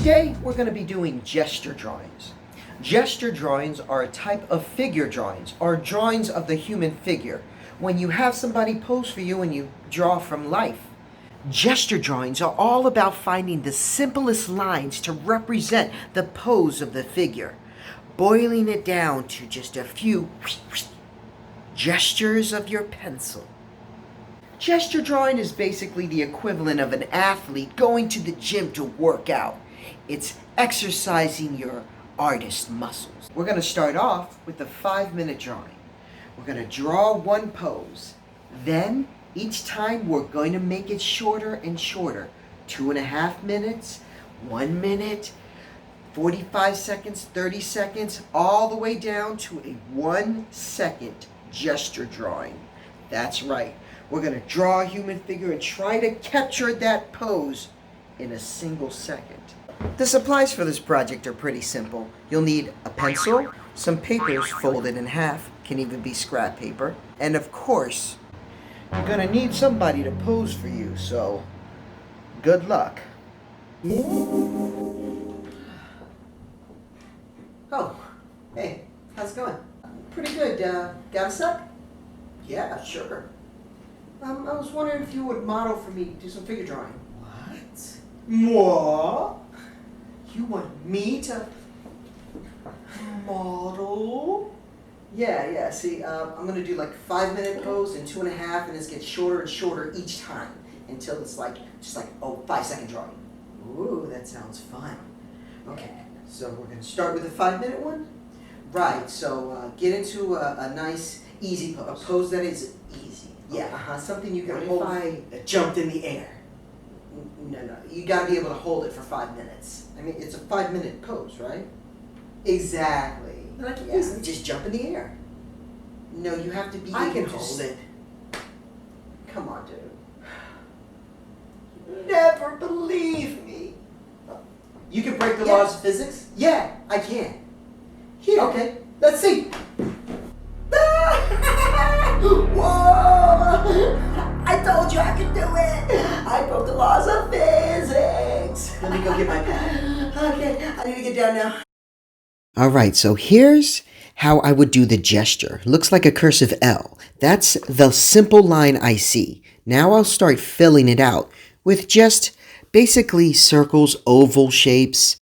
Today, we're going to be doing gesture drawings. Gesture drawings are a type of figure drawings, or drawings of the human figure. When you have somebody pose for you and you draw from life. Gesture drawings are all about finding the simplest lines to represent the pose of the figure, boiling it down to just a few gestures of your pencil. Gesture drawing is basically the equivalent of an athlete going to the gym to work out. It's exercising your artist muscles. We're going to start off with a 5-minute drawing. We're going to draw one pose. Then, each time we're going to make it shorter and shorter. 2.5 minutes, 1 minute, 45 seconds, 30 seconds, all the way down to a 1-second gesture drawing. That's right. We're going to draw a human figure and try to capture that pose in a single second. The supplies for this project are pretty simple. You'll need a pencil, some papers folded in half, can even be scrap paper, and of course, you're going to need somebody to pose for you, so good luck. Oh, hey, how's it going? Pretty good. Got a sec? Yeah, sure. I was wondering if you would model for me, do some figure drawing. What? Moi? You want me to model? Yeah, see, I'm gonna do like a 5-minute pose and 2.5, and this gets shorter and shorter each time until it's just like 5-second drawing. Ooh, that sounds fun. Okay, so we're gonna start with a 5-minute one? Right, so get into a nice, easy pose. A pose that is easy. Yeah, something you can hold. What if I jumped in the air? No, you gotta be able to hold it for 5 minutes. I mean, it's a 5-minute pose, right? Exactly. I can easily just jump in the air. No, you have to be able to. I can hold it. Come on, dude. Never believe me. You can break the laws of physics? Yeah, I can. Here. Okay, let's see. Whoa! I told you I could do it! I broke the laws of physics! Let me go get my pad. Okay, I need to get down now. Alright, so here's how I would do the gesture. Looks like a cursive L. That's the simple line I see. Now I'll start filling it out with just basically circles, oval shapes,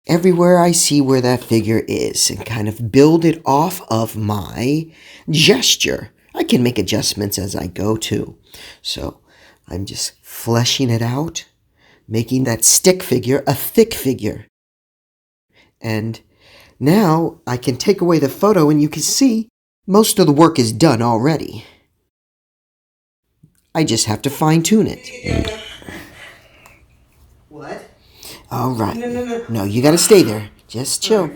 everywhere I see where that figure is, and kind of build it off of my gesture. I can make adjustments as I go too. So I'm just fleshing it out, making that stick figure a thick figure. And now I can take away the photo and you can see most of the work is done already. I just have to fine tune it. What? All right. No, you gotta stay there. Just chill.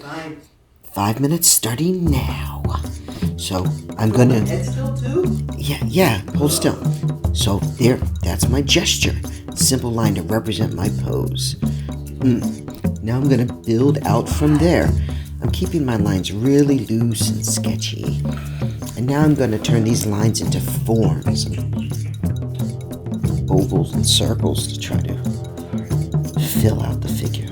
5 minutes starting now. So I'm gonna. Head still too? Yeah. Hold still. So there. That's my gesture. Simple line to represent my pose. Now I'm gonna build out from there. I'm keeping my lines really loose and sketchy. And now I'm gonna turn these lines into forms, ovals and circles to try to fill out the figure.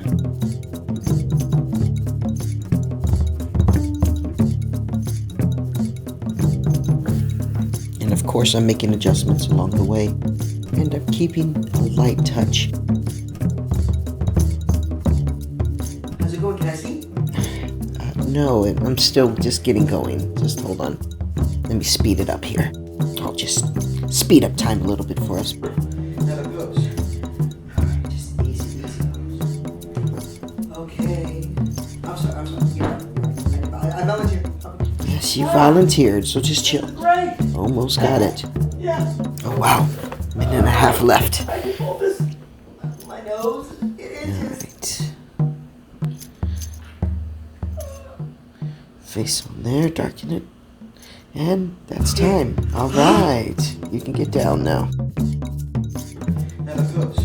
And of course I'm making adjustments along the way, and I'm keeping a light touch. How's it going, can I see? No, I'm still just getting going. Just hold on. Let me speed it up here. I'll just speed up time a little bit for us. Another pose. Just easy pose. Okay. I'm sorry. Yeah. I volunteered. Yes, you volunteered, so just chill. Right. Almost got it. Yeah. Oh, wow. 1.5 minutes left. I can hold this. My nose. It is. Face on there, darken it. And that's time. All right. You can get down now. Another pose.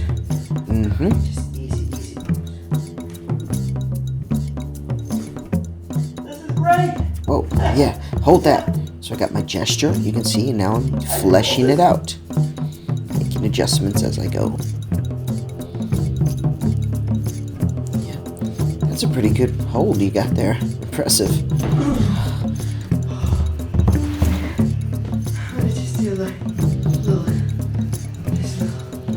Just easy pose. This is great. Oh, yeah. Hold that. So I got my gesture. You can see, and now I'm fleshing it out. Making adjustments as I go. a pretty good hold you got there. Impressive.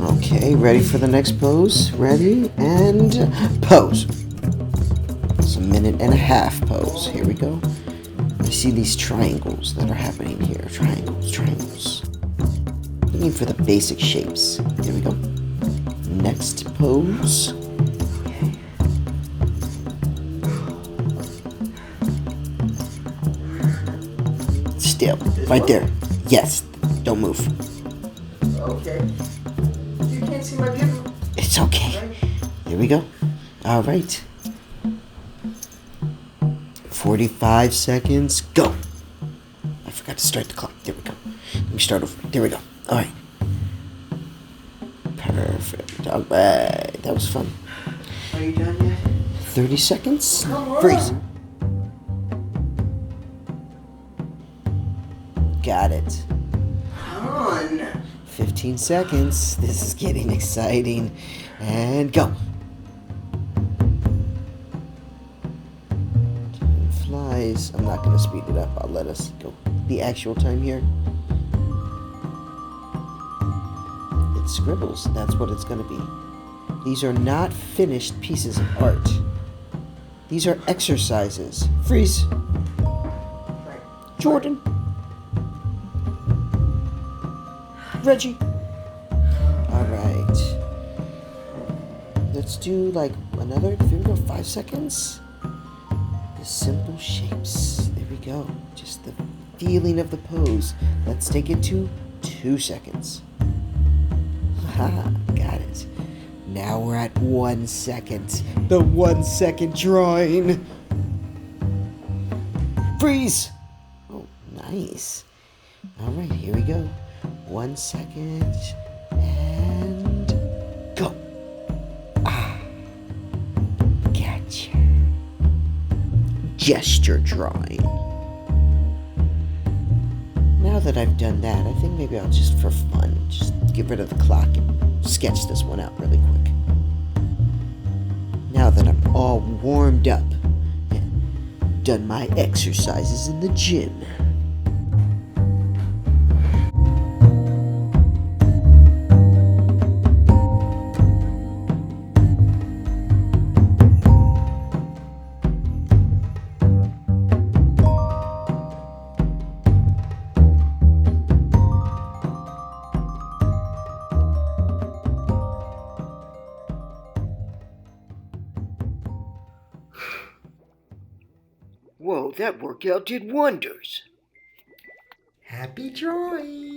Okay, ready for the next pose? Ready, and pose. It's a 1.5 pose. Here we go. You see these triangles that are happening here. Triangles. Looking for the basic shapes. Here we go. Next pose. Still, right there. Yes, don't move. Okay. You can't see my pimple. It's okay. Here we go. All right. 45 seconds. Go. I forgot to start the clock. There we go. Let me start over. There we go. All right. Perfect. All right. That was fun. Are you done yet? 30 seconds. Come on. Freeze. Got it. Come on. 15 seconds. This is getting exciting. And go. Time flies. I'm not going to speed it up. I'll let us go. The actual time here. It scribbles. That's what it's going to be. These are not finished pieces of art. These are exercises. Freeze. Jordan. Reggie. Alright. Let's do like another 5 seconds. The simple shapes. There we go. Just the feeling of the pose. Let's take it to 2 seconds. Haha, got it. Now we're at 1 second. The 1 second drawing. Freeze! Oh, nice. Alright, here we go. 1 second, and go. Gotcha. Gesture drawing. Now that I've done that, I think maybe I'll just, for fun, just get rid of the clock and sketch this one out really quick. Now that I'm all warmed up and done my exercises in the gym. Whoa, that workout did wonders. Happy drawing.